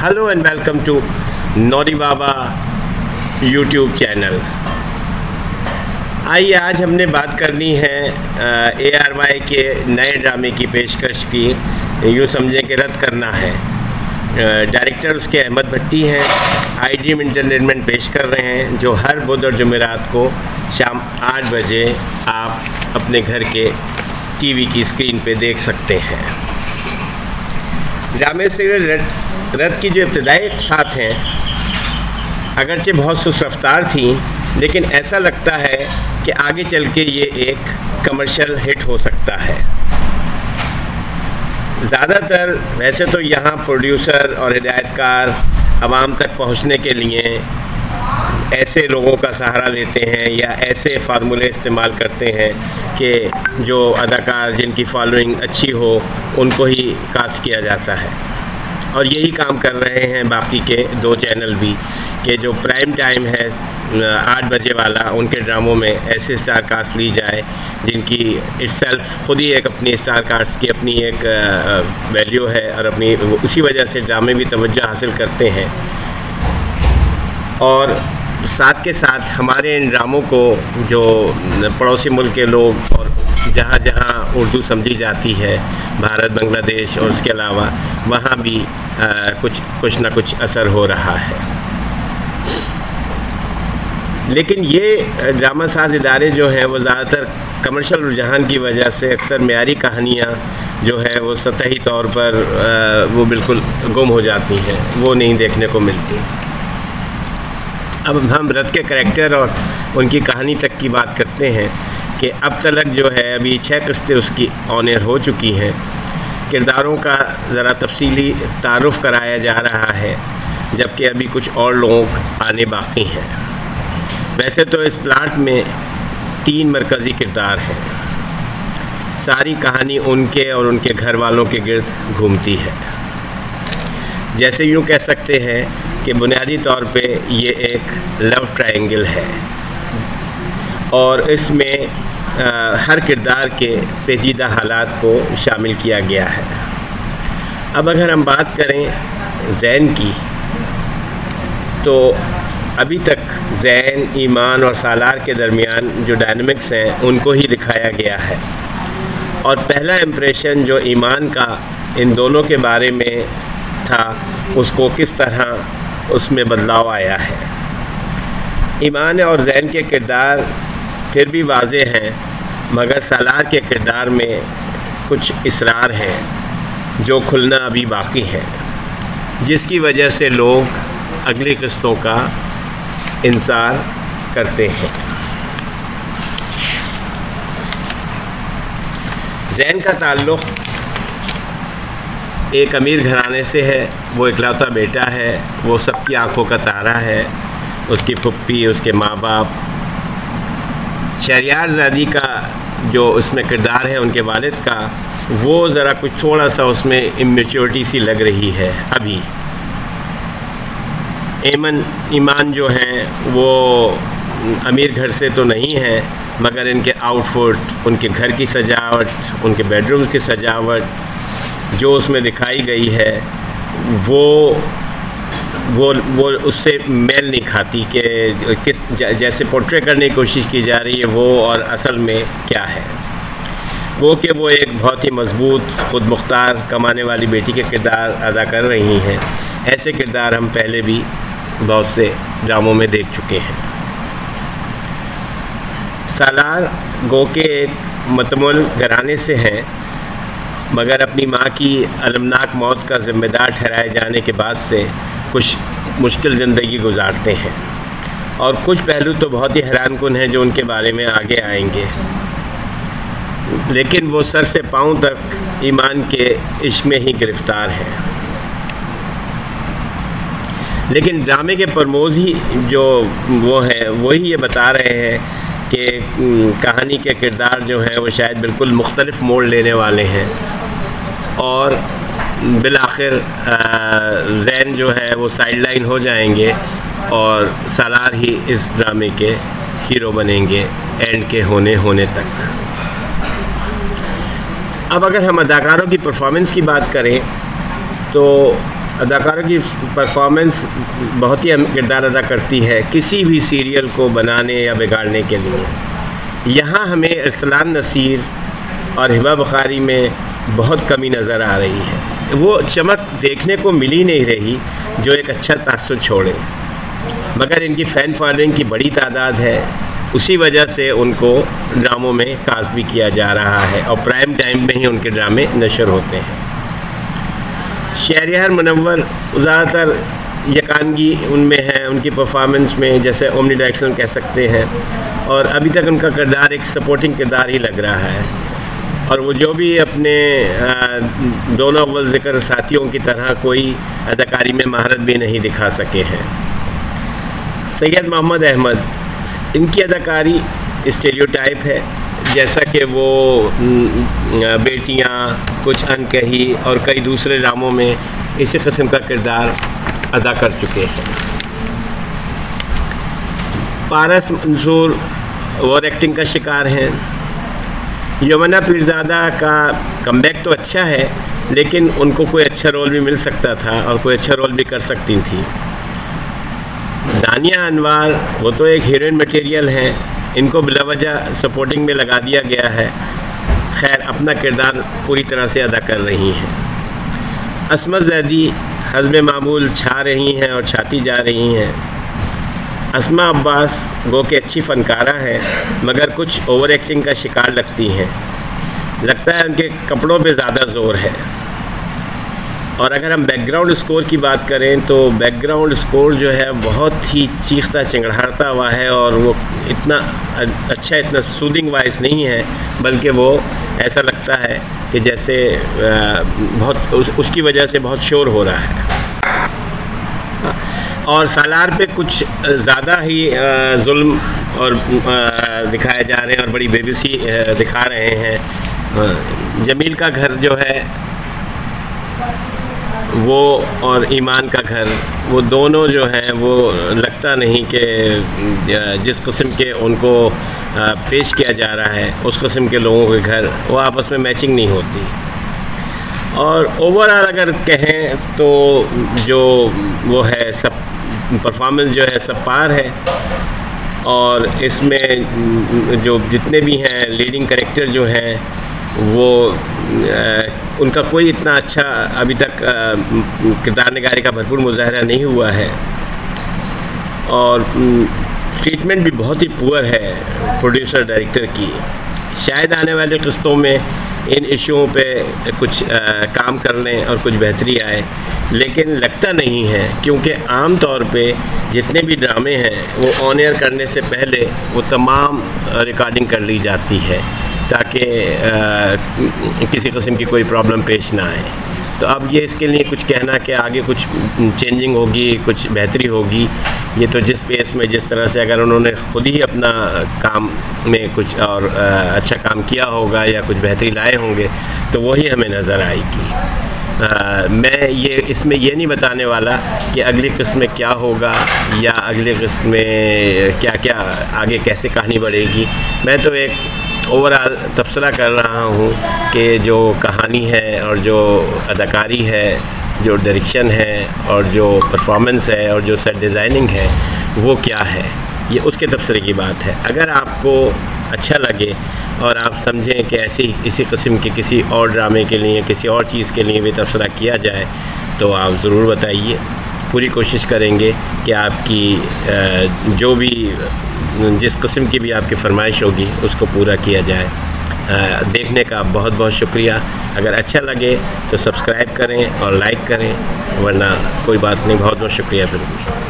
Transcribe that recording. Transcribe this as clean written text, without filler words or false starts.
Hello and welcome to Nauri Baba YouTube channel. आइए आज हमने बात करनी है ARY के नए ड्रामे की पेशकश की। यूँ समझें कि रद्द करना है। डायरेक्टर उसके अहमद भट्टी हैं। iDream एंटरटेनमेंट पेश कर रहे हैं, जो हर बुध और जुमेरात को शाम 8 बजे आप अपने घर के टीवी की स्क्रीन पे देख सकते हैं। ड्रामे से रद्द की जो इब्तदाई साथ हैं अगरचे बहुत सुस्त रफ्तार थी, लेकिन ऐसा लगता है कि आगे चल के ये एक कमर्शियल हिट हो सकता है। ज़्यादातर वैसे तो यहाँ प्रोड्यूसर और हिदायतकार आवाम तक पहुँचने के लिए ऐसे लोगों का सहारा लेते हैं या ऐसे फार्मूले इस्तेमाल करते हैं कि जो अदाकार जिनकी फॉलोइंग अच्छी हो उनको ही कास्ट किया जाता है। और यही काम कर रहे हैं बाकी के 2 चैनल भी, कि जो प्राइम टाइम है 8 बजे वाला, उनके ड्रामों में ऐसे स्टार कास्ट ली जाए जिनकी इटसेल्फ खुद ही एक अपनी स्टार कास्ट की अपनी एक वैल्यू है और अपनी उसी वजह से ड्रामे भी तवज्जो हासिल करते हैं। और साथ के साथ हमारे इन ड्रामों को जो पड़ोसी मुल्क के लोग और जहाँ जहाँ उर्दू समझी जाती है, भारत, बांग्लादेश और उसके अलावा, वहाँ भी कुछ ना कुछ असर हो रहा है। लेकिन ये ड्रामा साज इदारे जो हैं वो ज़्यादातर कमर्शियल रुझान की वजह से अक्सर मेयारी कहानियाँ जो है वो सतही तौर पर वो बिल्कुल गुम हो जाती हैं, वो नहीं देखने को मिलती। अब हम रद्द के करैक्टर और उनकी कहानी तक की बात करते हैं कि अब तक जो है अभी 6 किस्तें उसकी ऑन एयर हो चुकी हैं। किरदारों का ज़रा तफसीली तारुफ़ कराया जा रहा है, जबकि अभी कुछ और लोग आने बाकी हैं। वैसे तो इस प्लाट में 3 मरकज़ी किरदार हैं। सारी कहानी उनके और उनके घर वालों के गिर्द घूमती है। जैसे यूँ कह सकते हैं कि बुनियादी तौर पे ये एक लव ट्रायंगल है और इसमें हर किरदार के पेचीदा हालात को शामिल किया गया है। अब अगर हम बात करें ज़ैन की, तो अभी तक ज़ैन, ईमान और सालार के दरमियान जो डायनामिक्स हैं उनको ही दिखाया गया है। और पहला इम्प्रेशन जो ईमान का इन दोनों के बारे में था, उसको किस तरह उसमें बदलाव आया है। ईमान और ज़ैन के किरदार फिर भी वाज़े हैं, मगर सालार के किरदार में कुछ इसरार हैं जो खुलना अभी बाकी है, जिसकी वजह से लोग अगली किस्तों का इंतज़ार करते हैं। ज़ैन का ताल्लुक़ एक अमीर घराने से है। वो इकलौता बेटा है, वो सबकी आंखों का तारा है। उसकी फुप्पी, उसके माँ बाप, शहरयार ज़ादी का जो उसमें किरदार है उनके वालिद का, वो ज़रा कुछ थोड़ा सा उसमें इमेच्योरिटी सी लग रही है अभी। ईमान जो हैं वो अमीर घर से तो नहीं हैं, मगर इनके आउटफिट, उनके घर की सजावट, उनके बेडरूम की सजावट जो उसमें दिखाई गई है वो उससे मेल नहीं खाती कि किस जैसे पोर्ट्रे करने की कोशिश की जा रही है वो और असल में क्या है। वो कि वो एक बहुत ही मजबूत, खुद मुख्तार, कमाने वाली बेटी के किरदार अदा कर रही हैं। ऐसे किरदार हम पहले भी बहुत से ड्रामों में देख चुके हैं। सालार गो के एक मतमुल घराने से हैं, मगर अपनी माँ की अलमनाक मौत का ज़िम्मेदार ठहराए जाने के बाद से कुछ मुश्किल ज़िंदगी गुजारते हैं। और कुछ पहलू तो बहुत ही हैरानकुन हैं जो उनके बारे में आगे आएंगे। लेकिन वो सर से पाँव तक ईमान के इश्क में ही गिरफ़्तार हैं। लेकिन ड्रामे के प्रमोज ही जो वो हैं वही ये बता रहे हैं कि कहानी के किरदार जो हैं वो शायद बिल्कुल मुख्तलिफ मोड़ लेने वाले हैं और बिलाखिर ज़ैन जो है वो साइडलाइन हो जाएंगे और सालार ही इस ड्रामे के हीरो बनेंगे एंड के होने तक। अब अगर हम अदाकारों की परफॉर्मेंस की बात करें तो अदाकारों की परफॉर्मेंस बहुत ही अहम किरदार अदा करती है किसी भी सीरियल को बनाने या बिगाड़ने के लिए। यहाँ हमें अरसलान नसीर और हिबा बुखारी में बहुत कमी नज़र आ रही है। वो चमक देखने को मिल ही नहीं रही जो एक अच्छा तासुर छोड़े, मगर इनकी फ़ैन फॉलोइंग की बड़ी तादाद है, उसी वजह से उनको ड्रामों में कास्ट भी किया जा रहा है और प्राइम टाइम में ही उनके ड्रामे नशर होते हैं। शहरियार मुनव्वर ज़्यादातर यकानगी उनमें है, उनकी परफॉर्मेंस में जैसे ओमनी डायरेक्शनल कह सकते हैं, और अभी तक उनका किरदार एक सपोर्टिंग किरदार ही लग रहा है। और वो जो भी अपने दोनों अव्वल ज़िक्र साथियों की तरह कोई अदाकारी में महारत भी नहीं दिखा सके हैं। सैयद मोहम्मद अहमद, इनकी अदाकारी स्टेरियोटाइप है, जैसा कि वो बेटियां, कुछ अनकही और कई दूसरे ड्रामों में इसी किस्म का किरदार अदा कर चुके हैं। पारस मंसूर और एक्टिंग का शिकार हैं। यमुना पीरज़ादा का कमबैक तो अच्छा है, लेकिन उनको कोई अच्छा रोल भी मिल सकता था और कोई अच्छा रोल भी कर सकती थी। दानिया अनवार, वो तो एक हीरोइन मटेरियल हैं, इनको बिलावजह सपोर्टिंग में लगा दिया गया है। खैर, अपना किरदार पूरी तरह से अदा कर रही हैं। असमत ज़ैदी हज़्म मामूल छा रही हैं और छाती जा रही हैं। अस्मा अब्बास गो के अच्छी फ़नकारा है, मगर कुछ ओवर एक्टिंग का शिकार लगती हैं। लगता है उनके कपड़ों पे ज़्यादा ज़ोर है। और अगर हम बैकग्राउंड स्कोर की बात करें तो बैकग्राउंड स्कोर जो है बहुत ही चीखता चिंगड़ाता हुआ है, और वो इतना अच्छा, इतना सूदिंग वॉइस नहीं है, बल्कि वो ऐसा लगता है कि जैसे बहुत उसकी वजह से बहुत शोर हो रहा है। और सालार पे कुछ ज़्यादा ही जुल्म और दिखाए जा रहे हैं और बड़ी बेबसी दिखा रहे हैं। जमील का घर जो है वो और ईमान का घर, वो दोनों जो हैं वो लगता नहीं कि जिस किस्म के उनको पेश किया जा रहा है उस किस्म के लोगों के घर वो आपस में मैचिंग नहीं होती। और ओवरऑल अगर कहें तो जो वो है सब परफॉर्मेंस जो है सब पार है, और इसमें जो जितने भी हैं लीडिंग कैरेक्टर जो हैं वो उनका कोई इतना अच्छा अभी तक किरदार निगारी का भरपूर मुजाहरा नहीं हुआ है। और ट्रीटमेंट भी बहुत ही पुअर है प्रोड्यूसर डायरेक्टर की। शायद आने वाले किस्तों में इन इशुओं पे कुछ काम कर लें और कुछ बेहतरी आए, लेकिन लगता नहीं है, क्योंकि आम तौर पे जितने भी ड्रामे हैं वो ऑन एयर करने से पहले वो तमाम रिकॉर्डिंग कर ली जाती है ताकि किसी किस्म की कोई प्रॉब्लम पेश ना आए। तो अब ये इसके लिए कुछ कहना कि आगे कुछ चेंजिंग होगी, कुछ बेहतरी होगी, ये तो जिस पेस में जिस तरह से अगर उन्होंने ख़ुद ही अपना काम में कुछ और अच्छा काम किया होगा या कुछ बेहतरी लाए होंगे तो वही हमें नज़र आएगी। मैं ये इसमें ये नहीं बताने वाला कि अगली किस्त में क्या होगा या अगली किस्त में क्या क्या आगे कैसे कहानी बढ़ेगी। मैं तो एक ओवरऑल तबसरा कर रहा हूँ कि जो कहानी है और जो अदाकारी है, जो डायरेक्शन है और जो परफॉर्मेंस है और जो सेट डिज़ाइनिंग है वो क्या है, ये उसके तबसरे की बात है। अगर आपको अच्छा लगे और आप समझें कि ऐसी इसी किस्म के किसी और ड्रामे के लिए, किसी और चीज़ के लिए भी तबसरा किया जाए तो आप ज़रूर बताइए। पूरी कोशिश करेंगे कि आपकी जो भी जिस किस्म की भी आपकी फरमाइश होगी उसको पूरा किया जाए। देखने का बहुत बहुत शुक्रिया। अगर अच्छा लगे तो सब्सक्राइब करें और लाइक करें, वरना कोई बात नहीं। बहुत बहुत शुक्रिया फिर भी।